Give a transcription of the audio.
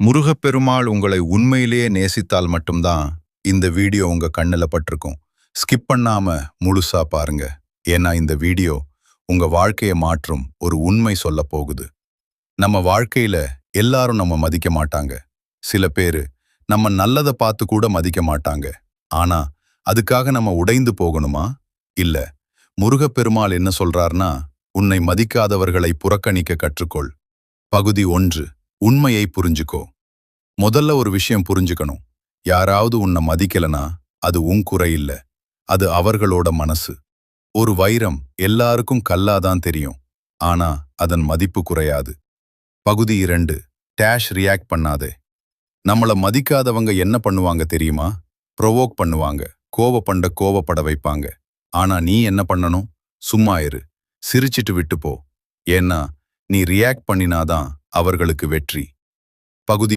முருகப்பெருமாள் உங்களை உண்மையிலேயே நேசித்தால் மட்டும்தான் இந்த வீடியோ உங்க கண்ணுல பட்டிருக்கும். ஸ்கிப் பண்ணாம முழுசா பாருங்க. ஏன்னா இந்த வீடியோ உங்க வாழ்க்கையை மாற்றும் ஒரு உண்மை சொல்ல போகுது. நம்ம வாழ்க்கையில எல்லாரும் நம்ம மதிக்க மாட்டாங்க. சில பேரு நம்ம நல்லதை பார்த்து கூட மதிக்க மாட்டாங்க. ஆனா அதுக்காக நம்ம உடைந்து போகணுமா? இல்ல. முருகப்பெருமாள் என்ன சொல்றார்னா, உன்னை மதிக்காதவர்களை புறக்கணிக்க கற்றுக்கொள். பகுதி 1. உண்மையை புரிஞ்சுக்கோ. முதல்ல ஒரு விஷயம் புரிஞ்சுக்கணும். யாராவது உன்னை மதிக்கலனா அது உன் குறை இல்ல. அது அவர்களோட மனசு. ஒரு வைரம் எல்லாருக்கும் கல்லாதான் தெரியும். ஆனா அதன் மதிப்பு குறையாது. பகுதி 2. டேஷ் ரியாக்ட் பண்ணாதே. நம்மள மதிக்காதவங்க என்ன பண்ணுவாங்க தெரியுமா? ப்ரொவோக் பண்ணுவாங்க. கோவப்பட வைப்பாங்க. ஆனா நீ என்ன பண்ணணும்? சும்மா இரு. சிரிச்சிட்டு விட்டு போ. ஏன்னா நீ ரியாக்ட் பண்ணினாதான் அவர்களுக்கு வெற்றி. பகுதி